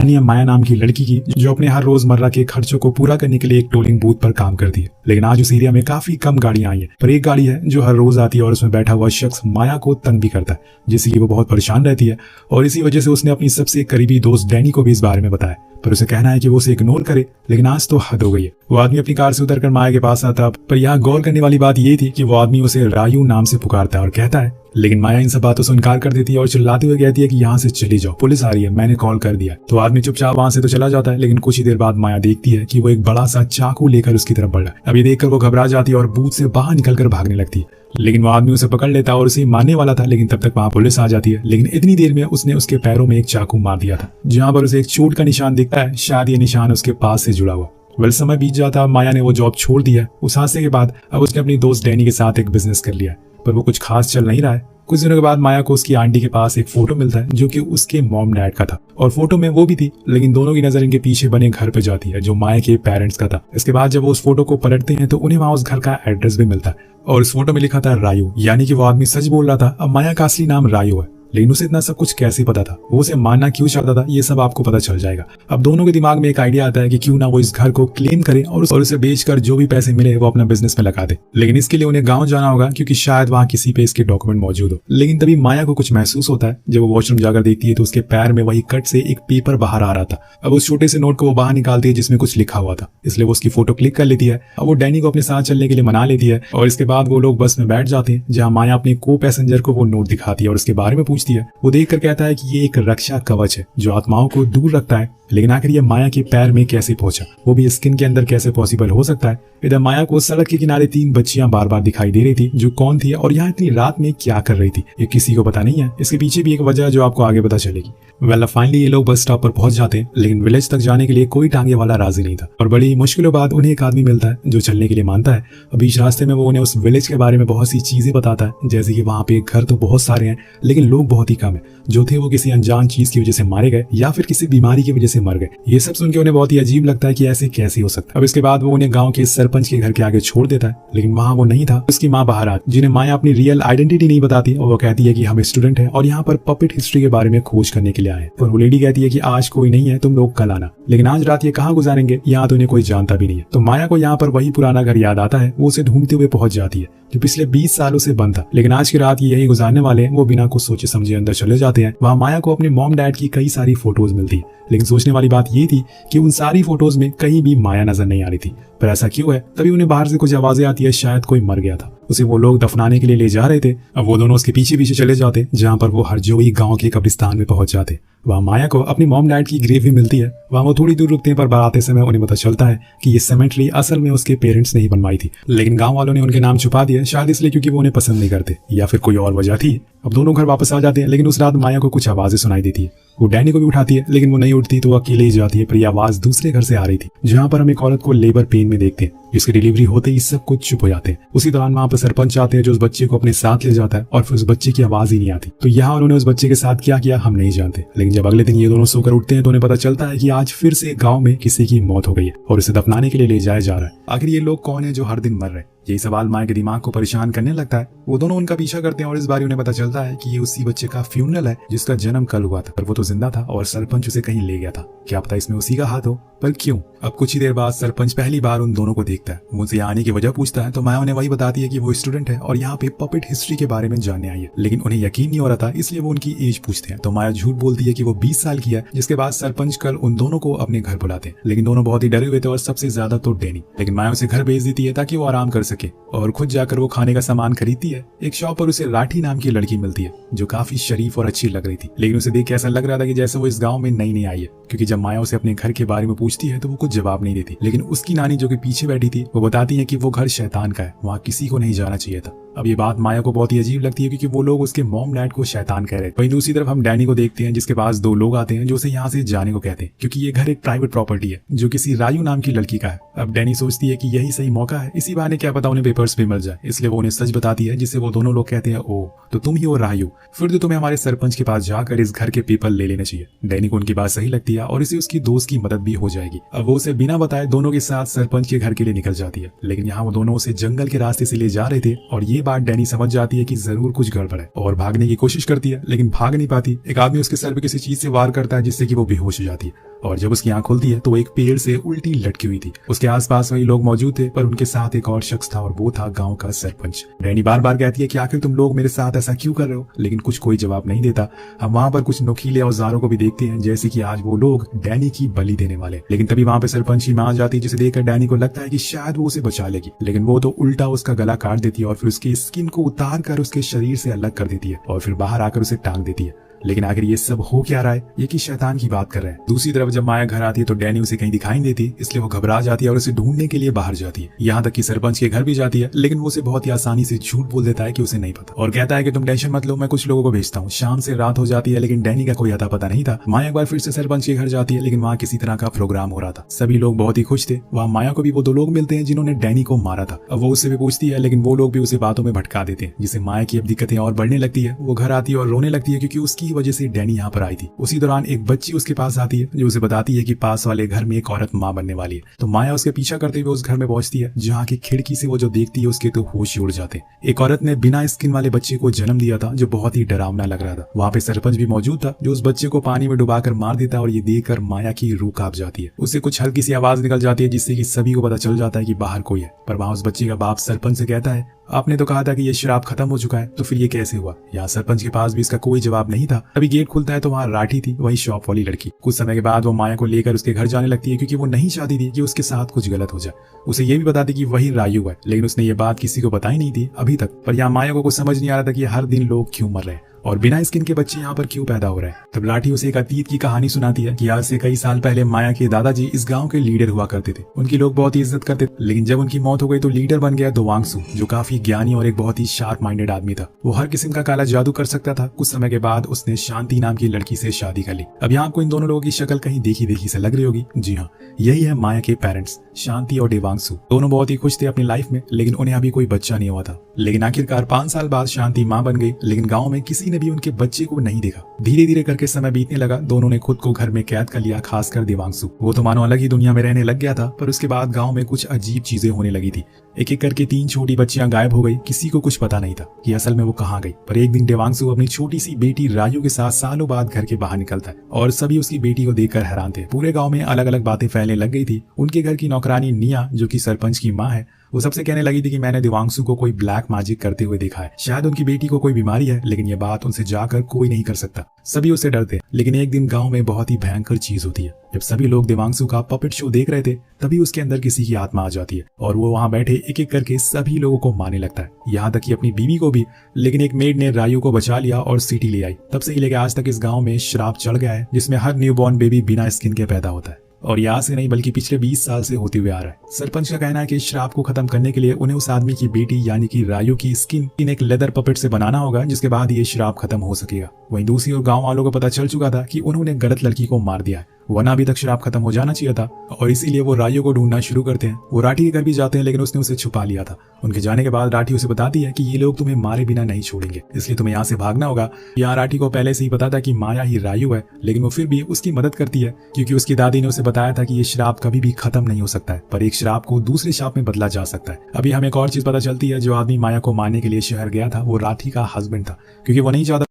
माया नाम की लड़की की, जो अपने हर रोजमर्रा के खर्चों को पूरा करने के लिए एक टोलिंग बूथ पर काम करती है। लेकिन आज उस एरिया में काफी कम गाड़ियां आई है, पर एक गाड़ी है जो हर रोज आती है और उसमें बैठा हुआ शख्स माया को तंग भी करता है, जिससे कि वो बहुत परेशान रहती है। और इसी वजह से उसने अपनी सबसे करीबी दोस्त डैनी को भी इस बारे में बताया, पर उसे कहना है कि वो उसे इग्नोर करे। लेकिन आज तो हद हो गई है। वो आदमी अपनी कार से उतरकर माया के पास आता, पर यहाँ गौर करने वाली बात ये थी कि वो आदमी उसे रायू नाम से पुकारता है और कहता है। लेकिन माया इन सब बातों से इनकार कर देती है और चिल्लाते हुए कहती है कि यहाँ से चली जाओ, पुलिस आ रही है, मैंने कॉल कर दिया। तो आदमी चुपचाप वहां से तो चला जाता है। लेकिन कुछ ही देर बाद माया देखती है कि वो एक बड़ा सा चाकू लेकर उसकी तरफ बढ़ रहा है। अब ये देखकर वो घबरा जाती है और बूथ से बाहर निकलकर भागने लगती है। लेकिन वो आदमी उसे पकड़ लेता है और उसे मारने वाला था, लेकिन तब तक वहां पुलिस आ जाती है। लेकिन इतनी देर में उसने उसके पैरों में एक चाकू मार दिया था, जहां पर उसे एक चोट का निशान दिखता है। शायद ये निशान उसके पास से जुड़ा हुआ। वेल, समय बीत जाता, माया ने वो जॉब छोड़ दिया। उस हादसे के बाद अब उसने अपनी दोस्त डैनी के साथ एक बिजनेस कर लिया है, पर वो कुछ खास चल नहीं रहा है। कुछ दिनों के बाद माया को उसकी आंटी के पास एक फोटो मिलता है, जो कि उसके मॉम डैड का था, और फोटो में वो भी थी। लेकिन दोनों की नजर इनके पीछे बने घर पे जाती है, जो माया के पेरेंट्स का था। इसके बाद जब वो उस फोटो को पलटते हैं तो उन्हें वहां उस घर का एड्रेस भी मिलता है, और उस फोटो में लिखा था रायू, यानी कि वो आदमी सच बोल रहा था। अब माया का असली नाम रायू है, लेकिन उसे इतना सब कुछ कैसे पता था, वो उसे मानना क्यों चाहता था, ये सब आपको पता चल जाएगा। अब दोनों के दिमाग में एक आइडिया आता है कि क्यों ना वो इस घर को क्लेम करे और उसे बेचकर जो भी पैसे मिले वो अपना बिजनेस में लगा दे। लेकिन इसके लिए उन्हें गांव जाना होगा, क्योंकि शायद वहां किसी पे इसके डॉक्यूमेंट मौजूद हो। लेकिन तभी माया को कुछ महसूस होता है। जब वो वॉशरूम जाकर देखती है तो उसके पैर में वही कट से एक पेपर बाहर आ रहा था। अब उस छोटे से नोट को वो बाहर निकालती है जिसमें कुछ लिखा हुआ था, इसलिए वो उसकी फोटो क्लिक कर लेती है। अब वो डैनी को अपने साथ चलने के लिए मना लेती है, और इसके बाद वो लोग बस में बैठ जाते हैं, जहाँ माया अपने को पैसेंजर को वो नोट दिखाती है और उसके बारे में पूछती है। वो देखकर कहता है कि ये एक रक्षा कवच है जो आत्माओं को दूर रखता है। लेकिन आखिर ये माया के पैर में कैसे पहुंचा, वो भी स्किन के अंदर कैसे पॉसिबल हो सकता है। इधर माया को सड़क के किनारे 3 बच्चियां बार बार दिखाई दे रही थी, जो कौन थी और यहाँ इतनी रात में क्या कर रही थी, ये किसी को पता नहीं है। इसके पीछे भी एक वजह है जो आपको आगे पता चलेगी। वेल, फाइनली ये लोग बस स्टॉप पर पहुंच जाते हैं, लेकिन विलेज तक जाने के लिए कोई टांगे वाला राजी नहीं था, और बड़ी मुश्किलों बाद उन्हें एक आदमी मिलता है जो चलने के लिए मानता है। बीच रास्ते में वो उन्हें उस विलेज के बारे में बहुत सी चीजें बताता है, जैसे कि वहाँ पे घर तो बहुत सारे हैं लेकिन लोग बहुत ही कम है। जो थे वो किसी अनजान चीज की वजह से मारे गए या फिर किसी बीमारी की वजह से मर गए। ये सब सुन के उन्हें बहुत ही अजीब लगता है कि ऐसे कैसे हो सकता है। अब इसके बाद वो उन्हें गांव के सरपंच के घर के आगे छोड़ देता है, लेकिन वहां वो नहीं था। उसकी माँ बाहर आती, जिन्हें माया अपनी रियल आइडेंटिटी नहीं बताती, और वो कहती है कि हम स्टूडेंट हैं और यहाँ पर पपेट हिस्ट्री के बारे में खोज करने के लिए आए हैं। और वो लेडी कहती है कि आज कोई नहीं है, तुम लोग कल आना। लेकिन आज रात ये कहाँ गुजारेंगे, यहाँ तो उन्हें कोई जानता भी नहीं है। तो माया को यहाँ पर वही पुराना घर याद आता है। वो उसे ढूंढते हुए पहुंच जाती है, जो पिछले 20 सालों से बंद था। लेकिन आज की रात ये यही गुजारने वाले हैं। वो बिना कुछ सोचे समझे अंदर चले जाते हैं। वहाँ माया को अपने मॉम डैड की कई सारी फोटोज मिलती है, लेकिन सोचने वाली बात ये थी कि उन सारी फोटोज में कहीं भी माया नजर नहीं आ रही थी। पर ऐसा क्यों है? तभी उन्हें बाहर से कुछ आवाजें आती है, शायद कोई मर गया था, उसे वो लोग दफनाने के लिए ले जा रहे थे। अब वो दोनों उसके पीछे पीछे चले जाते, जहाँ पर वो हरजोई गांव के कब्रिस्तान में पहुंच जाते। वहाँ माया को अपनी मॉम डैड की ग्रेव भी मिलती है। वहाँ वो थोड़ी दूर रुकते हैं, पर आते समय उन्हें पता चलता है कि ये सेमेट्री असल में उसके पेरेंट्स ने ही बनवाई थी, लेकिन गांव वालों ने उनके नाम छुपा दिया, शायद इसलिए क्योंकि वो उन्हें पसंद नहीं करते, या फिर कोई और वजह थी। अब दोनों घर वापस आ जाते हैं, लेकिन उस रात माया को कुछ आवाजें सुनाई देती है। वो डैनी को भी उठाती है, लेकिन वो नहीं उठती, तो वो अकेले ही जाती है। पर यह आवाज दूसरे घर से आ रही थी, जहाँ पर हम एक औरत को लेबर पेन में देखते हैं, जिसकी डिलीवरी होते ही सब कुछ चुप हो जाते हैं। उसी दौरान वहाँ पर सरपंच आते हैं, जो उस बच्चे को अपने साथ ले जाता है, और फिर उस बच्चे की आवाज ही नहीं आती। तो यहाँ उन्होंने उस बच्चे के साथ क्या किया हम नहीं जानते। लेकिन जब अगले दिन ये दोनों सोकर उठते हैं तो उन्हें पता चलता है कि आज फिर से गाँव में किसी की मौत हो गई है और उसे दफनाने के लिए ले जाया जा रहा है। आखिर ये लोग कौन है जो हर दिन मर रहे हैं? यही सवाल माया के दिमाग को परेशान करने लगता है। वो दोनों उनका पीछा करते हैं और इस बार उन्हें पता चलता है कि ये उसी बच्चे का फ्यूनरल है जिसका जन्म कल हुआ था, पर वो तो जिंदा था और सरपंच उसे कहीं ले गया था। क्या पता इसमें उसी का हाथ हो, पर क्यों? अब कुछ ही देर बाद सरपंच पहली बार उन दोनों को देखता है। वो उनसे आने की वजह पूछता है, तो माया उन्हें वही बताती है कि वो स्टूडेंट है और यहाँ पे पपेट हिस्ट्री के बारे में जानने आई है। लेकिन उन्हें यकीन नहीं हो रहा था, इसलिए वो उनकी एज पूछते हैं। तो माया झूठ बोलती है कि वो 20 साल की है, जिसके बाद सरपंच कल उन दोनों को अपने घर बुलाते हैं। लेकिन दोनों बहुत ही डरे हुए थे, और सबसे ज्यादा तो डैनी। लेकिन माया उसे घर भेज देती है ताकि वो आराम कर सके, और खुद जाकर वो खाने का सामान खरीदती है। एक शॉप पर उसे राठी नाम की लड़की मिलती है, जो काफी शरीफ और अच्छी लग रही थी। लेकिन उसे देख के ऐसा लग रहा था कि जैसे वो इस गांव में नई नई आई है, क्योंकि जब माया उसे अपने घर के बारे में पूछती है तो वो कुछ जवाब नहीं देती। लेकिन उसकी नानी जो कि पीछे बैठी थी, वो बताती है कि वो घर शैतान का है, वहाँ किसी को नहीं जाना चाहिए था। अब ये बात माया को बहुत ही अजीब लगती है, क्योंकि वो लोग उसके मॉम डैड को शैतान कह रहे हैं। वहीं दूसरी तरफ हम डैनी को देखते हैं, जिसके पास 2 लोग आते हैं जो उसे यहाँ से जाने को कहते हैं, क्योंकि ये घर एक प्राइवेट प्रॉपर्टी है जो किसी रायू नाम की लड़की का है। अब डैनी सोचती है कि यही सही मौका है, इसी बहाने क्या पता उन्हें पेपर्स भी मिल जाए, इसलिए वो उन्हें सच बताती है, जिससे वो दोनों लोग कहते हैं, ओ तो तुम ही हो रायू, फिर तो तुम्हें हमारे सरपंच के पास जाकर इस घर के पेपर ले लेने चाहिए। डैनी को उनकी बात सही लगती है और इसे उसकी दोस्त की मदद भी हो जाएगी। अब वो उसे बिना बताए दोनों के साथ सरपंच के घर के लिए निकल जाती है। लेकिन यहाँ वो दोनों उसे जंगल के रास्ते से ले जा रहे थे, और ये ये बात डैनी समझ जाती है कि जरूर कुछ गड़बड़ है और भागने की कोशिश करती है, लेकिन भाग नहीं पाती। एक आदमी उसके सर पे किसी चीज से वार करता है जिससे कि वो बेहोश हो जाती है और जब उसकी आंख खुलती है तो वो एक पेड़ से उल्टी लटकी हुई थी। उसके आसपास वही लोग मौजूद थे, पर उनके साथ एक और शख्स था और वो था गांव का सरपंच। डैनी बार बार कहती है कि आखिर तुम लोग मेरे साथ ऐसा क्यों कर रहे हो, लेकिन कुछ कोई जवाब नहीं देता। हम वहां पर कुछ नुकीले औजारों को भी देखते हैं, जैसे कि आज वो लोग डैनी की बलि देने वाले। लेकिन तभी वहां पे सरपंच की मां आ जाती है, जिसे देखकर डैनी को लगता है कि शायद वो उसे बचा लेगी, लेकिन वो तो उल्टा उसका गला काट देती है और फिर उसकी स्किन को उतार कर उसके शरीर से अलग कर देती है और फिर बाहर आकर उसे टांग देती है। लेकिन आखिर ये सब हो क्या रहा है, ये कि शैतान की बात कर रहे हैं। दूसरी तरफ जब माया घर आती है तो डैनी उसे कहीं दिखाई नहीं देती, इसलिए वो घबरा जाती है और उसे ढूंढने के लिए बाहर जाती है। यहाँ तक कि सरपंच के घर भी जाती है, लेकिन वो उसे बहुत ही आसानी से झूठ बोल देता है कि उसे नहीं पता और कहता है कि तुम टेंशन मत लो, मैं कुछ लोगों को भेजता हूँ। शाम से रात हो जाती है, लेकिन डैनी का कोई अता पता नहीं था। माया एक बार फिर से सरपंच के घर जाती है, लेकिन वहाँ किसी तरह का प्रोग्राम हो रहा था। सभी लोग बहुत ही खुश थे। वहाँ माया को भी वो दो लोग मिलते हैं जिन्होंने डैनी को मारा था। अब वो उससे भी पूछती है, लेकिन वो लोग भी उसे बातों में भटका देते हैं, जिससे माया की अब दिक्कतें और बढ़ने लगती है। वो घर आती है और रोने लगती है क्योंकि उसकी वजह से डैनी पर आई थी। उसी दौरान एक बच्ची उसके पास आती है जो उसे बताती है कि पास वाले घर में एक औरत मां बनने वाली है। तो माया उसके पीछा करते हुए उस घर में पहुंचती है, जहाँ की खिड़की से वो जो देखती है उसके तो होश ही उड़ जाते हैं। एक औरत ने बिना स्किन वाले बच्चे को जन्म दिया था जो बहुत ही डरावना लग रहा था। वहाँ पे सरपंच भी मौजूद था जो उस बच्चे को पानी में डुबाकर मार देता है और ये देखकर माया की रूह कांप जाती है। उससे कुछ हल्की सी आवाज निकल जाती है जिससे कि सभी को पता चल जाता है कि बाहर कोई है। पर वहाँ उस बच्चे का बाप सरपंच से कहता है, आपने तो कहा था कि ये शराब खत्म हो चुका है, तो फिर ये कैसे हुआ। यहाँ सरपंच के पास भी इसका कोई जवाब नहीं था। अभी गेट खुलता है तो वहाँ राठी थी, वही शॉप वाली लड़की। कुछ समय के बाद वो माया को लेकर उसके घर जाने लगती है क्योंकि वो नहीं चाहती थी कि उसके साथ कुछ गलत हो जाए। उसे ये भी बताती कि वही रायु है, लेकिन उसने ये बात किसी को बताई नहीं थी अभी तक। पर यहाँ माया को कुछ समझ नहीं आ रहा था कि हर दिन लोग क्यों मर रहे हैं और बिना स्किन के बच्चे यहाँ पर क्यों पैदा हो रहे हैं। तब लाठी उसे एक अतीत की कहानी सुनाती है कि आज से कई साल पहले माया के दादाजी इस गांव के लीडर हुआ करते थे। उनकी लोग बहुत ही इज्जत करते थे, लेकिन जब उनकी मौत हो गई तो लीडर बन गया दोवांगसू, जो काफी ज्ञानी और एक बहुत ही शार्प माइंडेड आदमी था। वो हर किस्म का काला जादू कर सकता था। कुछ समय के बाद उसने शांति नाम की लड़की से शादी कर ली। अब यहाँ आपको इन दोनों लोगों की शक्ल कहीं देखी देखी से लग रही होगी। जी हाँ, यही है माया के पेरेंट्स, शांति और देवांगसू। दोनों बहुत ही खुश थे अपनी लाइफ में, लेकिन उन्हें अभी कोई बच्चा नहीं हुआ था। लेकिन आखिरकार 5 साल बाद शांति माँ बन गई, लेकिन गाँव में किसी ने भी उनके बच्चे को नहीं देखा। धीरे धीरे करके समय बीतने लगा। दोनों ने खुद को घर में कैद कर लिया, खासकर देवांशु। वो तो मानो अलग ही दुनिया में रहने लग गया था। पर उसके बाद गांव में कुछ अजीब चीजें होने लगी थी। एक एक करके 3 छोटी बच्चियां गायब हो गई। किसी को कुछ पता नहीं था कि असल में वो कहाँ गई। पर एक दिन देवांशु अपनी छोटी सी बेटी रायु के साथ सालों बाद घर के बाहर निकलता है और सभी उसकी बेटी को देखकर हैरान थे। पूरे गाँव में अलग अलग बातें फैलने लग गई थी। उनके घर की नौकरानी निया, जो की सरपंच की माँ है, वो सबसे कहने लगी थी कि मैंने देवांशु को कोई ब्लैक मैजिक करते हुए देखा है। शायद उनकी बेटी को कोई बीमारी है, लेकिन ये बात उनसे जाकर कोई नहीं कर सकता। सभी उससे डरते। लेकिन एक दिन गांव में बहुत ही भयंकर चीज होती है। जब सभी लोग देवांशु का पपेट शो देख रहे थे, तभी उसके अंदर किसी की आत्मा आ जाती है और वो वहां बैठे एक एक करके सभी लोगों को मारने लगता है, यहाँ तक कि अपनी बीवी को भी। लेकिन एक मेड ने रायु को बचा लिया और सिटी ले आई। तब से ही लेकर आज तक इस गाँव में श्राप चढ़ गया है, जिसमें हर न्यूबॉर्न बेबी बिना स्किन के पैदा होता है। और यहाँ से नहीं बल्कि पिछले 20 साल से होते हुए आ रहा है। सरपंच का कहना है कि इस श्राप को खत्म करने के लिए उन्हें उस आदमी की बेटी यानी कि रायु की स्किन एक लेदर पपेट से बनाना होगा, जिसके बाद ये श्राप खत्म हो सकेगा। वहीं दूसरी ओर गांव वालों को पता चल चुका था कि उन्होंने गलत लड़की को मार दिया है, वरना अभी तक श्राप खत्म हो जाना चाहिए था। और इसीलिए वो रायु को ढूंढना शुरू करते हैं। वो राठी के घर भी जाते हैं, लेकिन उसने उसे छुपा लिया था। उनके जाने के बाद राठी उसे बताती है कि ये लोग तुम्हें मारे बिना नहीं छोड़ेंगे, इसलिए तुम्हें यहाँ से भागना होगा। यहाँ राठी को पहले से ही पता था कि माया ही रायु है, लेकिन वो फिर भी उसकी मदद करती है क्योंकि उसकी दादी ने उसे बताया था कि ये श्राप कभी भी खत्म नहीं हो सकता है, पर एक श्राप को दूसरे श्राप में बदला जा सकता है। अभी हमें एक और चीज पता चलती है, जो आदमी माया को मारने के लिए शहर गया था वो राठी का हस्बैंड था, क्योंकि वो नहीं चाहता